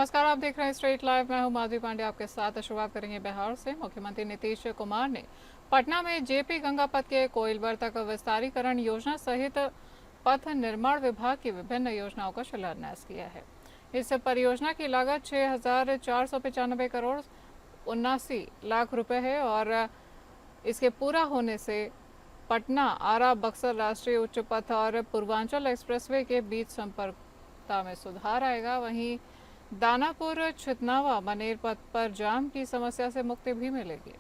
नमस्कार, आप देख रहे हैं स्ट्रेट लाइव। मैं हूं माधवी पांडे आपके साथ। शुरुआत करेंगे बिहार से। मुख्यमंत्री नीतीश कुमार ने पटना में जेपी गंगा पथ के कोइलवर तक विस्तारीकरण योजना सहित पथ निर्माण विभाग की विभिन्न योजनाओं का शिलान्यास किया है। इस परियोजना की लागत 6,495 करोड़ 79 लाख रुपए है और इसके पूरा होने से पटना आरा बक्सर राष्ट्रीय उच्च पथ और पूर्वांचल एक्सप्रेसवे के बीच संपर्कता में सुधार आएगा। वहीं दानापुर छितनावा मनेर पथ पर जाम की समस्या से मुक्ति भी मिलेगी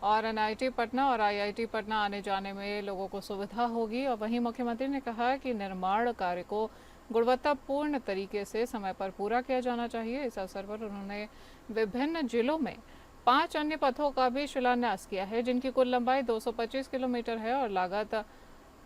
और एनआईटी पटना और आईआईटी पटना आने जाने में लोगों को सुविधा होगी। और वहीं मुख्यमंत्री ने कहा कि निर्माण कार्य को गुणवत्तापूर्ण तरीके से समय पर पूरा किया जाना चाहिए। इस अवसर पर उन्होंने विभिन्न जिलों में 5 अन्य पथों का भी शिलान्यास किया है, जिनकी कुल लंबाई 225 किलोमीटर है और लागत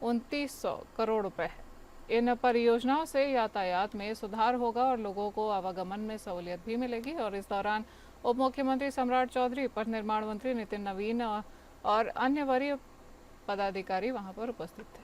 2900 करोड़ रुपए है। इन परियोजनाओं से यातायात में सुधार होगा और लोगों को आवागमन में सहूलियत भी मिलेगी। और इस दौरान उप मुख्यमंत्री सम्राट चौधरी, पथ निर्माण मंत्री नितिन नवीन और अन्य वरीय पदाधिकारी वहां पर उपस्थित थे।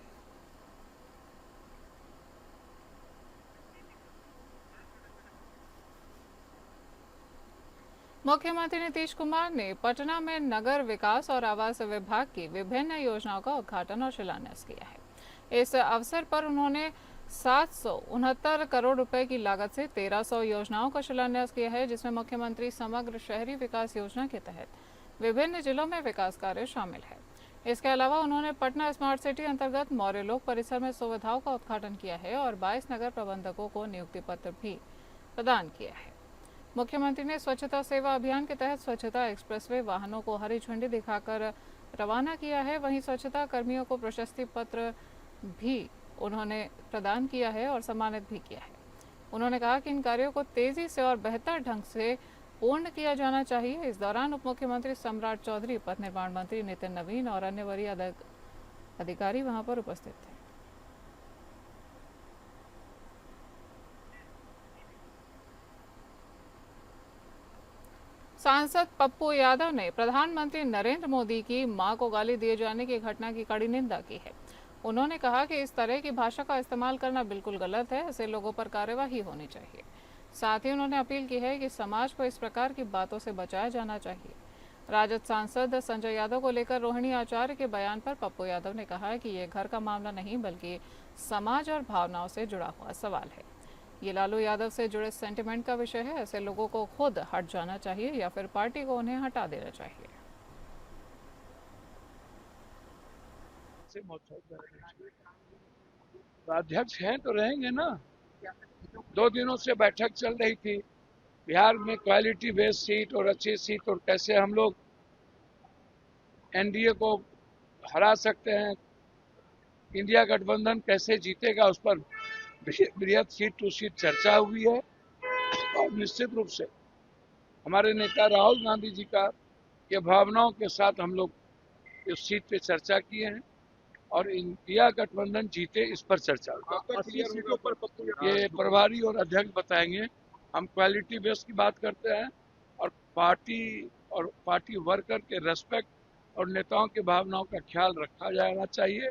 मुख्यमंत्री नीतीश कुमार ने पटना में नगर विकास और आवास विभाग की विभिन्न योजनाओं का उद्घाटन और शिलान्यास किया है। इस अवसर पर उन्होंने 769 करोड़ रुपए की लागत से 1300 योजनाओं का शिलान्यास किया है, जिसमें मुख्यमंत्री समग्र शहरी विकास योजना के तहत विभिन्न जिलों में विकास कार्य शामिल है। इसके अलावा उन्होंने पटना स्मार्ट सिटी अंतर्गत मौर्य लोक परिसर में सुविधाओं का उद्घाटन किया है और 22 नगर प्रबंधकों को नियुक्ति पत्र भी प्रदान किया है। मुख्यमंत्री ने स्वच्छता सेवा अभियान के तहत स्वच्छता एक्सप्रेसवे वाहनों को हरी झंडी दिखाकर रवाना किया है। वहीं स्वच्छता कर्मियों को प्रशस्ति पत्र भी उन्होंने प्रदान किया है और सम्मानित भी किया है। उन्होंने कहा कि इन कार्यों को तेजी से और बेहतर ढंग से पूर्ण किया जाना चाहिए। इस दौरान उप मुख्यमंत्री सम्राट चौधरी, पथ निर्माण मंत्री नितिन नवीन और अन्य वरीय अधिकारी वहां पर उपस्थित थे। सांसद पप्पू यादव ने प्रधानमंत्री नरेंद्र मोदी की मां को गाली दिए जाने की घटना की कड़ी निंदा की है। उन्होंने कहा कि इस तरह की भाषा का इस्तेमाल करना बिल्कुल गलत है, ऐसे लोगों पर कार्यवाही होनी चाहिए। साथ ही उन्होंने अपील की है कि समाज को इस प्रकार की बातों से बचाया जाना चाहिए। राजद सांसद संजय यादव को लेकर रोहिणी आचार्य के बयान पर पप्पू यादव ने कहा कि ये घर का मामला नहीं बल्कि समाज और भावनाओं से जुड़ा हुआ सवाल है। ये लालू यादव से जुड़े सेंटिमेंट का विषय है। ऐसे लोगों को खुद हट जाना चाहिए या फिर पार्टी को उन्हें हटा देना चाहिए। अध्यक्ष हैं तो रहेंगे ना। 2 दिनों से बैठक चल रही थी बिहार में क्वालिटी बेस्ड सीट और अच्छी सीट और कैसे हम लोग एनडीए को हरा सकते हैं, इंडिया गठबंधन कैसे जीतेगा, उस पर बृहद सीट टू सीट चर्चा हुई है। और निश्चित रूप से हमारे नेता राहुल गांधी जी का ये भावनाओं के साथ हम लोग इस सीट पे चर्चा किए हैं और इंडिया गठबंधन जीते इस पर चर्चा हुई। ये प्रभारी और अध्यक्ष बताएंगे। हम क्वालिटी बेस की बात करते हैं और पार्टी वर्कर के रेस्पेक्ट और नेताओं के भावनाओं का ख्याल रखा जाना चाहिए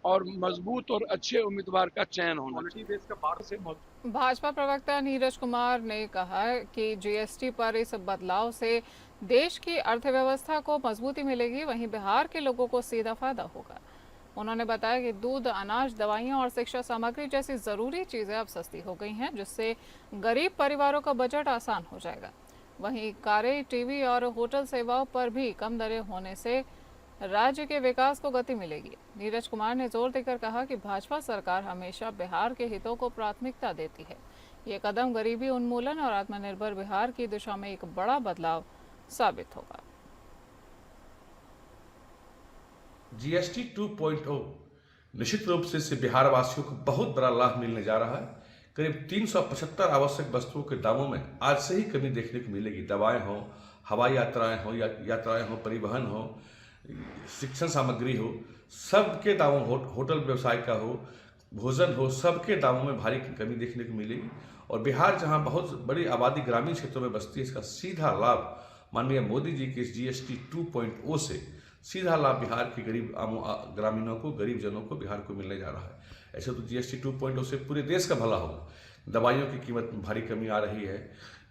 और मजबूत और अच्छे उम्मीदवार का चयन होना चाहिए। भाजपा प्रवक्ता नीरज कुमार ने कहा कि जीएसटी पर इस बदलाव से देश की अर्थव्यवस्था को मजबूती मिलेगी, वहीं बिहार के लोगों को सीधा फायदा होगा। उन्होंने बताया कि दूध, अनाज, दवाइयां और शिक्षा सामग्री जैसी जरूरी चीजें अब सस्ती हो गई हैं, जिससे गरीब परिवारों का बजट आसान हो जाएगा। वहीं कारें, टीवी और होटल सेवाओं पर भी कम दरें होने से राज्य के विकास को गति मिलेगी। नीरज कुमार ने जोर देकर कहा कि भाजपा सरकार हमेशा बिहार के हितों को प्राथमिकता देती है। ये कदम गरीबी उन्मूलन और आत्मनिर्भर बिहार की दिशा में एक बड़ा बदलाव साबित होगा। जीएसटी 2.0 निश्चित रूप से इससे बिहार वासियों को बहुत बड़ा लाभ मिलने जा रहा है। करीब 375 आवश्यक वस्तुओं के दामों में आज से ही कमी देखने को मिलेगी। दवाएं हो, हवाई यात्राएं हो, परिवहन हो, शिक्षण सामग्री हो, सबके दामों, होटल व्यवसाय का हो, भोजन हो, सबके दामों में भारी कमी देखने को मिलेगी। और बिहार जहां बहुत बड़ी आबादी ग्रामीण क्षेत्रों में बसती है, इसका सीधा लाभ माननीय मोदी जी के इस जीएसटी 2.0 से सीधा लाभ बिहार के गरीब ग्रामीणों को, गरीब जनों को, बिहार को मिलने जा रहा है। ऐसे तो जीएसटी 2.0 से पूरे देश का भला होगा, दवाइयों की कीमत में भारी कमी आ रही है,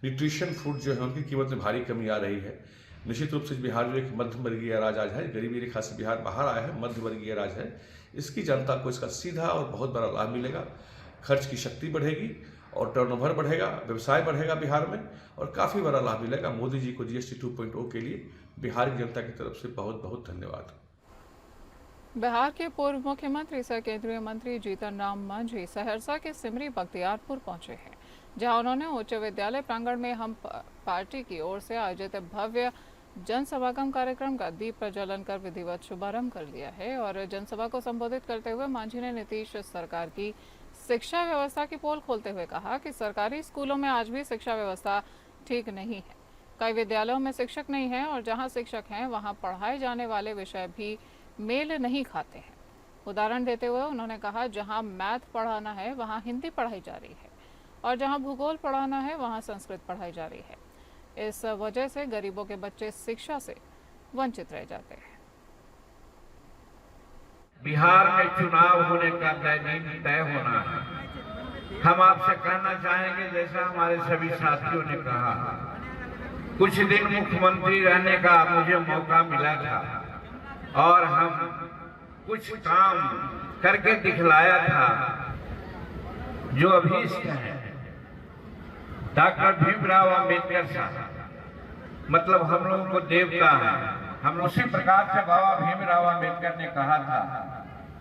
न्यूट्रिशन फूड जो है उनकी कीमत में भारी कमी आ रही है। निश्चित रूप से बिहार जो एक मध्यम वर्गीय राज्य आज है, गरीबी रेखा से बिहार बाहर आया है, मध्य वर्गीय राज्य है, इसकी जनता को इसका सीधा और बहुत बड़ा लाभ मिलेगा। खर्च की शक्ति बढ़ेगी और टर्नओवर बढ़ेगा, व्यवसाय बढ़ेगा बिहार में और काफ़ी बड़ा लाभ मिलेगा। मोदी जी को GST 2.0 के लिए बिहार की जनता की तरफ से बहुत बहुत धन्यवाद। बिहार के पूर्व मुख्यमंत्री सह केंद्रीय मंत्री जीतन राम मांझी सहरसा के सिमरी बख्तियारपुर पहुंचे हैं, जहां उन्होंने उच्च विद्यालय प्रांगण में हम पार्टी की ओर से आयोजित भव्य जन समागम कार्यक्रम का दीप प्रज्वलन कर विधिवत शुभारंभ कर लिया है। और जनसभा को संबोधित करते हुए मांझी ने नीतीश सरकार की शिक्षा व्यवस्था की पोल खोलते हुए कहा कि सरकारी स्कूलों में आज भी शिक्षा व्यवस्था ठीक नहीं है। कई विद्यालयों में शिक्षक नहीं है और जहां शिक्षक हैं वहां पढ़ाए जाने वाले विषय भी मेल नहीं खाते हैं। उदाहरण देते हुए उन्होंने कहा, जहां मैथ पढ़ाना है वहां हिंदी पढ़ाई जा रही है और जहां भूगोल पढ़ाना है वहां संस्कृत पढ़ाई जा रही है। इस वजह से गरीबों के बच्चे शिक्षा से वंचित रह जाते हैं। बिहार में चुनाव होने का दिन तय होना है। हम आपसे कहना चाहेंगे, जैसा हमारे सभी साथियों ने कहा, कुछ दिन मुख्यमंत्री रहने का मुझे मौका मिला था और हम कुछ काम करके दिखलाया था जो अभीष्ट है। डॉक्टर भीमराव अंबेडकर साहब मतलब हम लोगों को देवता है। हम उसी प्रकार से बाबा भीमराव अंबेडकर ने कहा था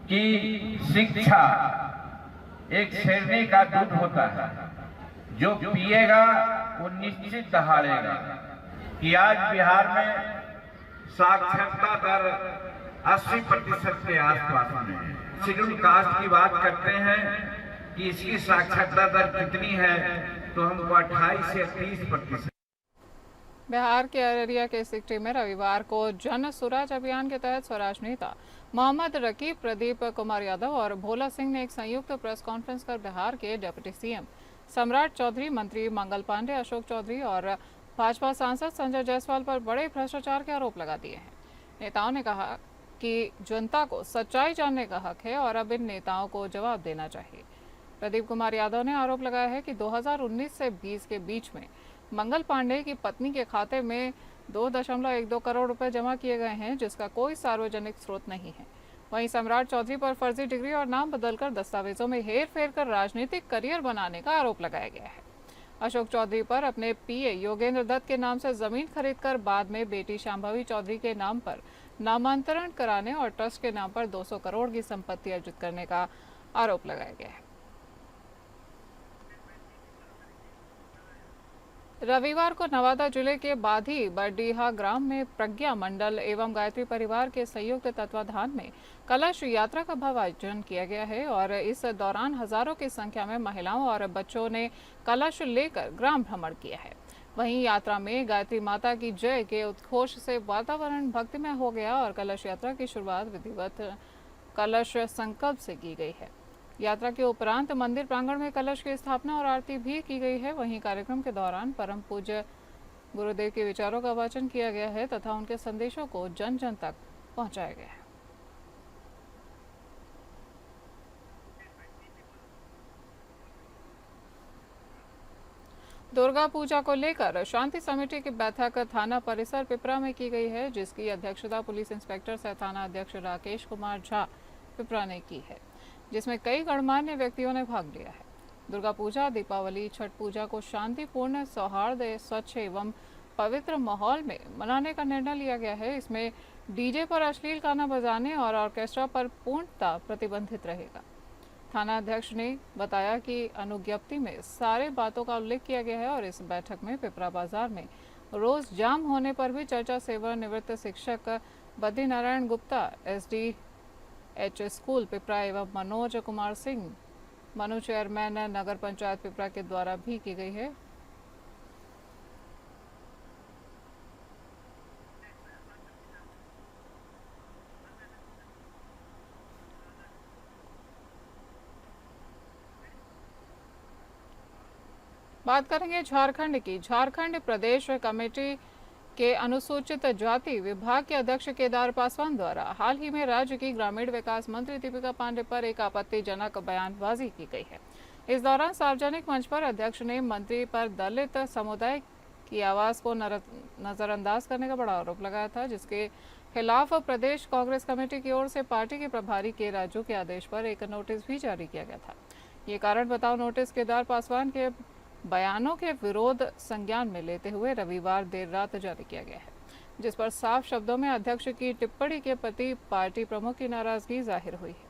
कि शिक्षा एक शेरनी का दूध होता है, जो पिएगा वो निश्चित दहाड़ेगा। कि आज बिहार में साक्षरता दर 80% के आसपास में है। शेड्यूल कास्ट की बात करते हैं कि इसकी साक्षरता दर कितनी है, तो हमको 28 से 30%। बिहार के अररिया के सिकटी में रविवार को जन स्वराज अभियान के तहत स्वराज नेता मोहम्मद रकीब, प्रदीप कुमार यादव और भोला सिंह ने एक संयुक्त प्रेस कॉन्फ्रेंस कर बिहार के डिप्टी CM सम्राट चौधरी, मंत्री मंगल पांडे, अशोक चौधरी और भाजपा सांसद संजय जायसवाल पर बड़े भ्रष्टाचार के आरोप लगा दिए हैं। नेताओं ने कहा कि जनता को सच्चाई जानने का हक है और अब इन नेताओं को जवाब देना चाहिए। प्रदीप कुमार यादव ने आरोप लगाया है कि 2019 से 20 के बीच में मंगल पांडे की पत्नी के खाते में 2.12 करोड़ रुपए जमा किए गए हैं, जिसका कोई सार्वजनिक स्रोत नहीं है। वहीं सम्राट चौधरी पर फर्जी डिग्री और नाम बदलकर दस्तावेजों में हेर फेर कर राजनीतिक करियर बनाने का आरोप लगाया गया है। अशोक चौधरी पर अपने PA योगेंद्र दत्त के नाम से जमीन खरीदकर बाद में बेटी शांभवी चौधरी के नाम पर नामांतरण कराने और ट्रस्ट के नाम पर 200 करोड़ की संपत्ति अर्जित करने का आरोप लगाया गया है। रविवार को नवादा जिले के बाधी बरडीहा ग्राम में प्रज्ञा मंडल एवं गायत्री परिवार के संयुक्त तत्वाधान में कलश यात्रा का भव्य आयोजन किया गया है और इस दौरान हजारों की संख्या में महिलाओं और बच्चों ने कलश लेकर ग्राम भ्रमण किया है। वहीं यात्रा में गायत्री माता की जय के उद्घोष से वातावरण भक्तिमय हो गया और कलश यात्रा की शुरुआत विधिवत कलश संकल्प से की गई है। यात्रा के उपरांत मंदिर प्रांगण में कलश की स्थापना और आरती भी की गई है। वहीं कार्यक्रम के दौरान परम पूज्य गुरुदेव के विचारों का वाचन किया गया है तथा उनके संदेशों को जन जन तक पहुंचाया गया है। दुर्गा पूजा को लेकर शांति समिति की बैठक थाना परिसर पिपरा में की गई है, जिसकी अध्यक्षता पुलिस इंस्पेक्टर सह थाना अध्यक्ष राकेश कुमार झा पिपरा ने की है, जिसमें कई गणमान्य व्यक्तियों ने भाग लिया है। दुर्गा पूजा, दीपावली, छठ पूजा को शांतिपूर्ण, सौहार्द, स्वच्छ एवं पवित्र माहौल में मनाने का निर्णय लिया गया है। इसमें डीजे पर अश्लील गाना बजाने और ऑर्केस्ट्रा पर पूर्णतः प्रतिबंधित रहेगा। थाना अध्यक्ष ने बताया कि अनुज्ञप्ति में सारे बातों का उल्लेख किया गया है और इस बैठक में पिपरा बाजार में रोज जाम होने पर भी चर्चा सेवानिवृत्त शिक्षक बद्री नारायण गुप्ता, SDH स्कूल पिपरा एवं मनोज कुमार सिंह, मनु चेयरमैन नगर पंचायत पिपरा के द्वारा भी की गई है। बात करेंगे झारखंड की। झारखंड प्रदेश कमेटी के अनुसूचित जाति विभाग के अध्यक्ष केदार पासवान द्वारा हाल ही में राज्य की ग्रामीण विकास मंत्री दीपिका पांडे पर एक आपत्तिजनक बयानबाजी की गई है। इस दौरान सार्वजनिक मंच पर अध्यक्ष ने मंत्री पर दलित समुदाय की आवाज को नजरअंदाज करने का बड़ा आरोप लगाया था, जिसके खिलाफ प्रदेश कांग्रेस कमेटी की ओर से पार्टी के प्रभारी के राजू के आदेश पर एक नोटिस भी जारी किया गया था। ये कारण बताओ नोटिस केदार पासवान के बयानों के विरोध संज्ञान में लेते हुए रविवार देर रात जारी किया गया है, जिस पर साफ शब्दों में अध्यक्ष की टिप्पणी के प्रति पार्टी प्रमुख की नाराजगी जाहिर हुई है।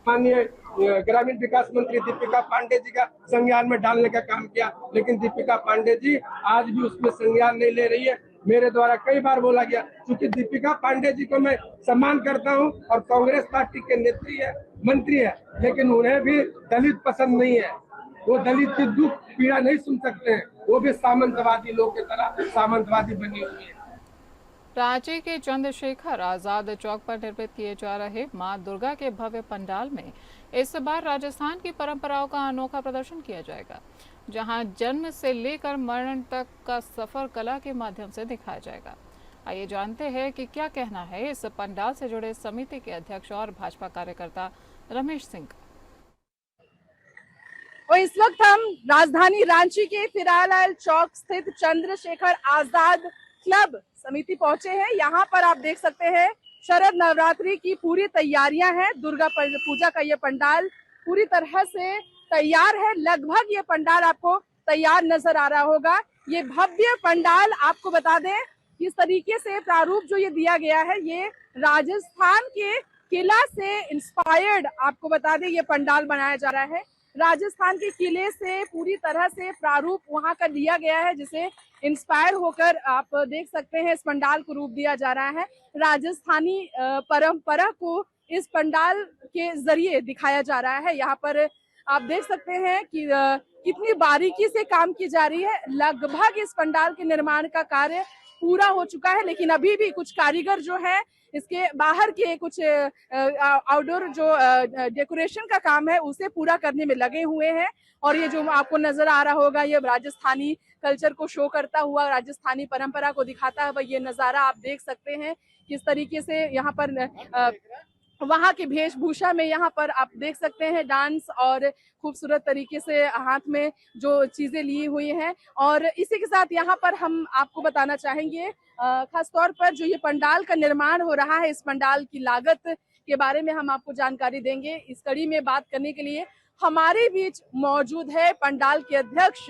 माननीय ग्रामीण विकास मंत्री दीपिका पांडे जी का संज्ञान में डालने का काम किया, लेकिन दीपिका पांडे जी आज भी उसमें संज्ञान नहीं ले रही है। मेरे द्वारा कई बार बोला गया, क्योंकि दीपिका पांडे जी को मैं सम्मान करता हूं और कांग्रेस पार्टी के नेत्री है, मंत्री है, लेकिन उन्हें भी दलित पसंद नहीं है। वो दलित की दुख पीड़ा नहीं सुन सकते हैं। वो भी सामंतवादी लोग की तरह सामंतवादी बनी हुई है। रांची के चंद्रशेखर आजाद चौक पर निर्मित किए जा रहे मां दुर्गा के भव्य पंडाल में इस बार राजस्थान की परंपराओं का अनोखा प्रदर्शन किया जाएगा, जहां जन्म से लेकर मरण तक का सफर कला के माध्यम से दिखाया जाएगा। आइए जानते हैं कि क्या कहना है इस पंडाल से जुड़े समिति के अध्यक्ष और भाजपा कार्यकर्ता रमेश सिंह का। और इस वक्त हम राजधानी रांची के फिरालाल चौक स्थित चंद्रशेखर आजाद क्लब समिति पहुंचे हैं। यहाँ पर आप देख सकते हैं शरद नवरात्रि की पूरी तैयारियां हैं। दुर्गा पूजा का ये पंडाल पूरी तरह से तैयार है। लगभग ये पंडाल आपको तैयार नजर आ रहा होगा। ये भव्य पंडाल आपको बता दें किस तरीके से प्रारूप जो ये दिया गया है, ये राजस्थान के किला से इंस्पायर्ड आपको बता दें ये पंडाल बनाया जा रहा है। राजस्थान के किले से पूरी तरह से प्रारूप वहां का लिया गया है, जिसे इंस्पायर होकर आप देख सकते हैं इस पंडाल को रूप दिया जा रहा है। राजस्थानी परंपरा को इस पंडाल के जरिए दिखाया जा रहा है। यहाँ पर आप देख सकते हैं कि कितनी बारीकी से काम की जा रही है। लगभग इस पंडाल के निर्माण का कार्य पूरा हो चुका है, लेकिन अभी भी कुछ कारीगर जो है इसके बाहर के कुछ आउटडोर जो डेकोरेशन का काम है उसे पूरा करने में लगे हुए हैं। और ये जो आपको नजर आ रहा होगा, ये राजस्थानी कल्चर को शो करता हुआ, राजस्थानी परंपरा को दिखाता हुआ ये नजारा आप देख सकते हैं। किस तरीके से यहाँ पर वहाँ की वेशभूषा में यहाँ पर आप देख सकते हैं डांस और खूबसूरत तरीके से हाथ में जो चीजें ली हुई हैं। और इसी के साथ यहाँ पर हम आपको बताना चाहेंगे खास तौर पर जो ये पंडाल का निर्माण हो रहा है, इस पंडाल की लागत के बारे में हम आपको जानकारी देंगे। इस कड़ी में बात करने के लिए हमारे बीच मौजूद है पंडाल के अध्यक्ष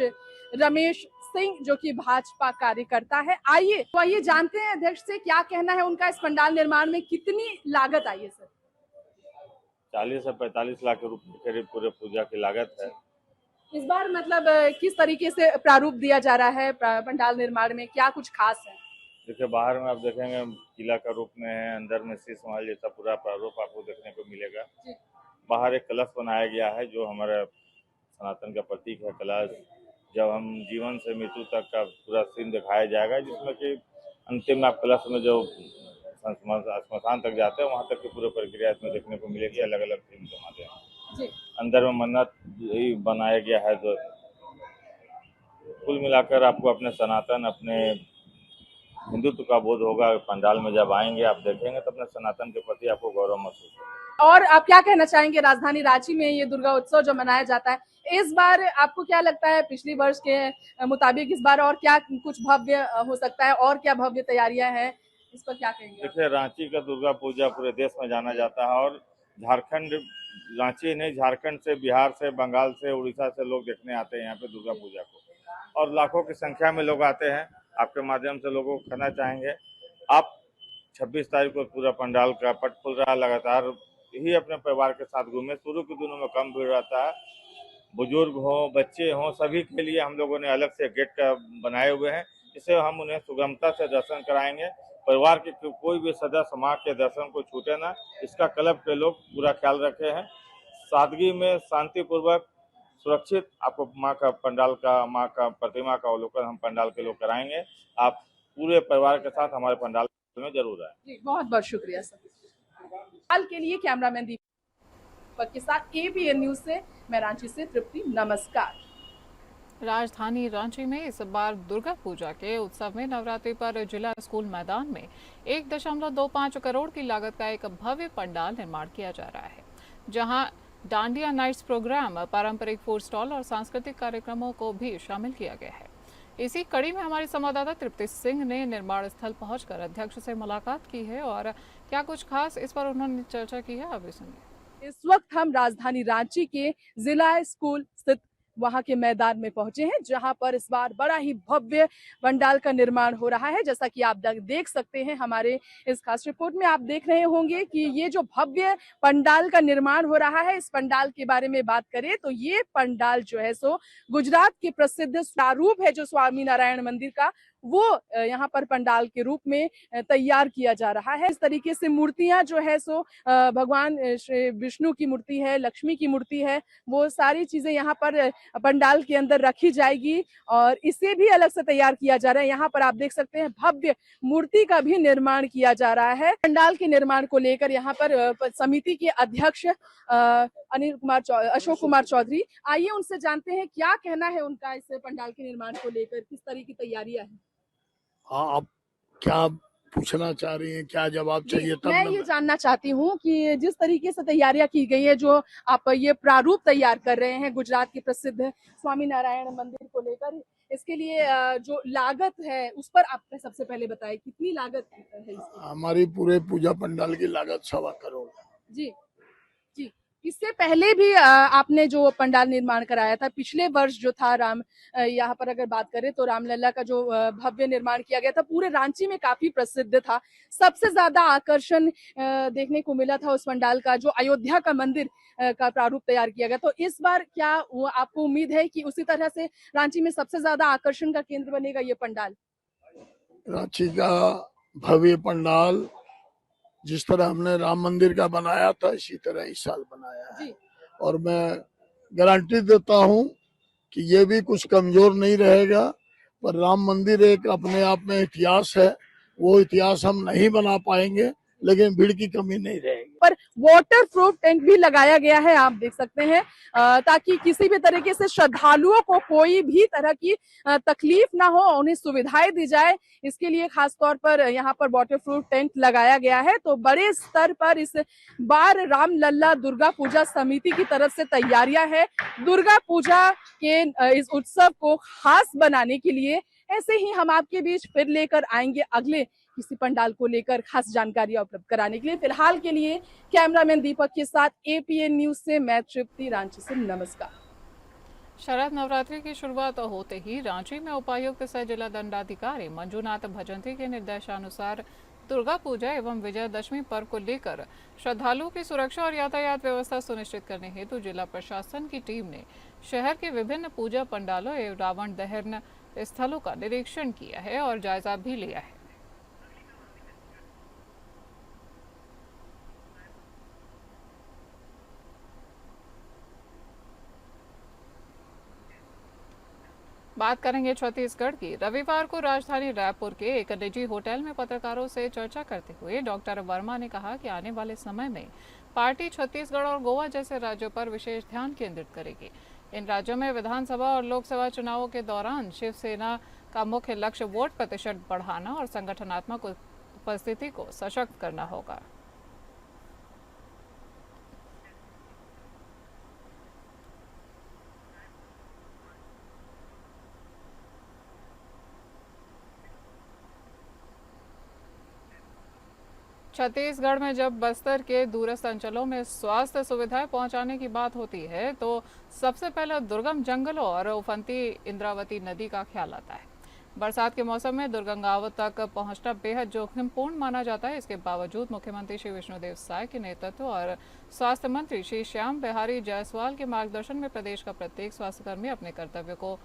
रमेश सिंह, जो कि भाजपा कार्यकर्ता है। आइए जानते हैं अध्यक्ष से क्या कहना है उनका। इस पंडाल निर्माण में कितनी लागत आई है सर? 40 से 45 लाख रुपए करीब पूरे पूजा की लागत है। इस बार मतलब किस तरीके से प्रारूप दिया जा रहा है पंडाल निर्माण में, क्या कुछ खास है? देखिए, बाहर में आप देखेंगे किला का रूप में है, अंदर में शीश महल जैसा पूरा प्रारूप आपको देखने को मिलेगा। बाहर एक कलश बनाया गया है जो हमारे सनातन का प्रतीक है। कलश जब हम जीवन से मृत्यु तक का पूरा सीन दिखाया जाएगा, जिसमें कि अंतिम आप कलश में जो श्मशान तक जाते हैं वहाँ तक की पूरी प्रक्रिया इसमें देखने को मिलेगी, अलग अलग थीम के माध्यम। अंदर में मन्नत ही बनाया गया है। तो कुल मिलाकर आपको अपने सनातन, अपने हिंदुत्व का बोध होगा। पंडाल में जब आएंगे आप देखेंगे तो अपने सनातन के प्रति आपको गौरव महसूस होगा। और आप क्या कहना चाहेंगे, राजधानी रांची में ये दुर्गा उत्सव जो मनाया जाता है, इस बार आपको क्या लगता है पिछली वर्ष के मुताबिक इस बार और क्या कुछ भव्य हो सकता है, और क्या भव्य तैयारियां हैं, इस पर क्या कहेंगे? देखिए, रांची का दुर्गा पूजा पूरे देश में जाना जाता है और झारखंड, रांची नहीं, झारखंड से, बिहार से, बंगाल से, उड़ीसा से लोग देखने आते हैं यहाँ पे दुर्गा पूजा को, और लाखों की संख्या में लोग आते हैं। आपके माध्यम से लोगों को कहना चाहेंगे, आप 26 तारीख को पूरा पंडाल का पट खुल रहा है, लगातार ही अपने परिवार के साथ घूमे। शुरू के दिनों में कम भीड़ रहता है, बुजुर्ग हों, बच्चे हों, सभी के लिए हम लोगों ने अलग से गेट का बनाए हुए हैं, जिससे हम उन्हें सुगमता से दर्शन कराएंगे। परिवार के कोई भी सदस्य माँ के दर्शन को छूटे ना, इसका क्लब के लोग पूरा ख्याल रखे हैं। सादगी में, शांतिपूर्वक, सुरक्षित आपको माँ का पंडाल का, माँ का प्रतिमा का अवलोकन हम पंडाल के लोग कराएंगे। आप पूरे परिवार के साथ हमारे पंडाल में जरूर आए। जी, बहुत बहुत शुक्रिया सर। हाल के लिए कैमरामैन दीपक के साथ ABN न्यूज से मैं रांची से तृप्ति, नमस्कार। राजधानी रांची में इस बार दुर्गा पूजा के उत्सव में नवरात्रि पर जिला स्कूल मैदान में 1.25 करोड़ की लागत का एक भव्य पंडाल निर्माण किया जा रहा है, जहां डांडिया नाइट्स प्रोग्राम, पारंपरिक फूड स्टॉल और सांस्कृतिक कार्यक्रमों को भी शामिल किया गया है। इसी कड़ी में हमारी संवाददाता तृप्ति सिंह ने निर्माण स्थल पहुंचकर अध्यक्ष से मुलाकात की है और क्या कुछ खास इस पर उन्होंने चर्चा की है, अभी सुनिए। इस वक्त हम राजधानी रांची के जिला स्कूल स्थित वहां के मैदान में पहुंचे हैं, जहां पर इस बार बड़ा ही भव्य पंडाल का निर्माण हो रहा है। जैसा कि आप देख सकते हैं हमारे इस खास रिपोर्ट में, आप देख रहे होंगे कि ये जो भव्य पंडाल का निर्माण हो रहा है, इस पंडाल के बारे में बात करें तो ये पंडाल जो है सो गुजरात के प्रसिद्ध प्रारूप है जो स्वामी नारायण मंदिर का, वो यहाँ पर पंडाल के रूप में तैयार किया जा रहा है। इस तरीके से मूर्तियां जो है सो भगवान श्री विष्णु की मूर्ति है, लक्ष्मी की मूर्ति है, वो सारी चीजें यहाँ पर पंडाल के अंदर रखी जाएगी और इसे भी अलग से तैयार किया जा रहा है। यहाँ पर आप देख सकते हैं भव्य मूर्ति का भी निर्माण किया जा रहा है। पंडाल के निर्माण को लेकर यहाँ पर समिति के अध्यक्ष अशोक कुमार चौधरी, आइए उनसे जानते हैं क्या कहना है उनका इस पंडाल के निर्माण को लेकर, किस तरह की तैयारियां हैं। हाँ, आप क्या पूछना चाह रही हैं, क्या जवाब चाहिए? तब मैं ये जानना चाहती हूँ कि जिस तरीके से तैयारियां की गई है, जो आप ये प्रारूप तैयार कर रहे हैं गुजरात के प्रसिद्ध स्वामी नारायण मंदिर को लेकर, इसके लिए जो लागत है उस पर आप सबसे पहले बताएं, कितनी लागत है इसकी? हमारी पूरे पूजा पंडाल की लागत 1.25 करोड़। जी जी, इससे पहले भी आपने जो पंडाल निर्माण कराया था पिछले वर्ष जो था यहाँ पर अगर बात करें तो रामलला का जो भव्य निर्माण किया गया था, पूरे रांची में काफी प्रसिद्ध था। सबसे ज्यादा आकर्षण देखने को मिला था उस पंडाल का, जो अयोध्या का मंदिर का प्रारूप तैयार किया गया। तो इस बार क्या आपको उम्मीद है कि उसी तरह से रांची में सबसे ज्यादा आकर्षण का केंद्र बनेगा ये पंडाल? रांची का भव्य पंडाल जिस तरह हमने राम मंदिर का बनाया था, इसी तरह इस साल बनाया है। और मैं गारंटी देता हूं कि ये भी कुछ कमजोर नहीं रहेगा। पर राम मंदिर एक अपने आप में इतिहास है, वो इतिहास हम नहीं बना पाएंगे, लेकिन भीड़ की कमी नहीं रहेगी। पर वाटर प्रूफ टैंक भी लगाया गया है, आप देख सकते हैं, ताकि किसी भी तरीके से श्रद्धालुओं को कोई भी तरह की तकलीफ ना हो, उन्हें सुविधाएं दी जाए। इसके लिए खास तौर पर यहाँ पर वाटर प्रूफ टैंक लगाया गया है। तो बड़े स्तर पर इस बार रामलला दुर्गा पूजा समिति की तरफ से तैयारियां है। दुर्गा पूजा के इस उत्सव को खास बनाने के लिए ऐसे ही हम आपके बीच फिर लेकर आएंगे अगले किसी पंडाल को लेकर खास जानकारी उपलब्ध कराने के लिए। फिलहाल के लिए कैमरामैन दीपक के साथ एपीएन न्यूज से मैं तृप्ति, रांची से नमस्कार। शरद नवरात्रि की शुरुआत होते ही रांची में उपायुक्त सह जिला दंडाधिकारी मंजूनाथ भजंत्री के निर्देशानुसार दुर्गा पूजा एवं विजयदशमी पर्व को लेकर श्रद्धालुओं की सुरक्षा और यातायात व्यवस्था सुनिश्चित करने हेतु जिला प्रशासन की टीम ने शहर के विभिन्न पूजा पंडालों एवं रावण दहन स्थलों का निरीक्षण किया है और जायजा भी लिया है। बात करेंगे छत्तीसगढ़ की। रविवार को राजधानी रायपुर के एक निजी होटल में पत्रकारों से चर्चा करते हुए डॉक्टर वर्मा ने कहा कि आने वाले समय में पार्टी छत्तीसगढ़ और गोवा जैसे राज्यों पर विशेष ध्यान केंद्रित करेगी। इन राज्यों में विधानसभा और लोकसभा चुनावों के दौरान शिवसेना का मुख्य लक्ष्य वोट प्रतिशत बढ़ाना और संगठनात्मक उपस्थिति को सशक्त करना होगा। छत्तीसगढ़ में जब बस्तर के दूरस्थ अंचलों में स्वास्थ्य सुविधाएं पहुंचाने की बात होती है तो सबसे पहले दुर्गम जंगलों और उफनती इंद्रावती नदी का ख्याल आता है। बरसात के मौसम में दुर्गंगाओं तक पहुंचना बेहद जोखिमपूर्ण माना जाता है। इसके बावजूद मुख्यमंत्री श्री विष्णुदेव साय के नेतृत्व और स्वास्थ्य मंत्री श्री श्याम बिहारी जायसवाल के मार्गदर्शन में प्रदेश का प्रत्येक स्वास्थ्यकर्मी अपने कर्तव्य को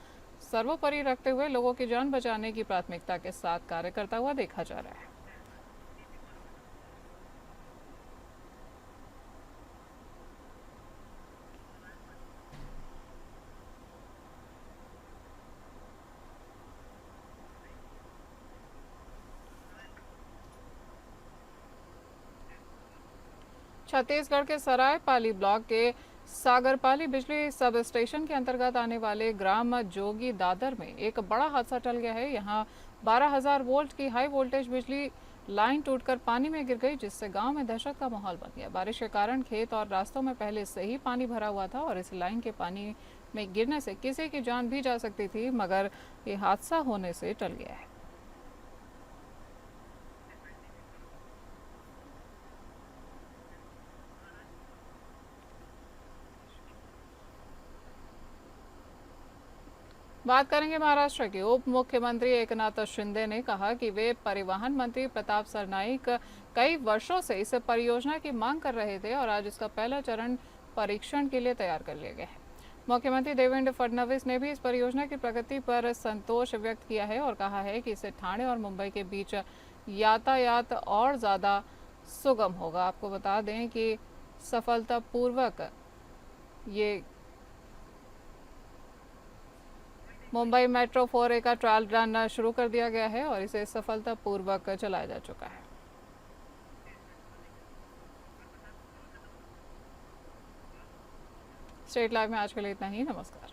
सर्वोपरि रखते हुए लोगों की जान बचाने की प्राथमिकता के साथ कार्य करता हुआ देखा जा रहा है। छत्तीसगढ़ के सरायपाली ब्लॉक के सागरपाली बिजली सब स्टेशन के अंतर्गत आने वाले ग्राम जोगी दादर में एक बड़ा हादसा टल गया है। यहां 12,000 वोल्ट की हाई वोल्टेज बिजली लाइन टूटकर पानी में गिर गई, जिससे गांव में दहशत का माहौल बन गया। बारिश के कारण खेत और रास्तों में पहले से ही पानी भरा हुआ था और इस लाइन के पानी में गिरने से किसी की जान भी जा सकती थी, मगर ये हादसा होने से टल गया है। बात करेंगे महाराष्ट्र के उप मुख्यमंत्री एकनाथ शिंदे ने कहा कि वे परिवहन मंत्री प्रताप सरनाईक कई वर्षों से इस परियोजना की मांग कर रहे थे और आज इसका पहला चरण परीक्षण के लिए तैयार कर लिया गया है। मुख्यमंत्री देवेंद्र फडणवीस ने भी इस परियोजना की प्रगति पर संतोष व्यक्त किया है और कहा है कि इससे ठाणे और मुंबई के बीच यातायात और ज़्यादा सुगम होगा। आपको बता दें कि सफलतापूर्वक ये मुंबई मेट्रो 4A का ट्रायल रन शुरू कर दिया गया है और इसे सफलतापूर्वक चलाया जा चुका है। स्टेट लाइव में आज के लिए इतना ही। नमस्कार।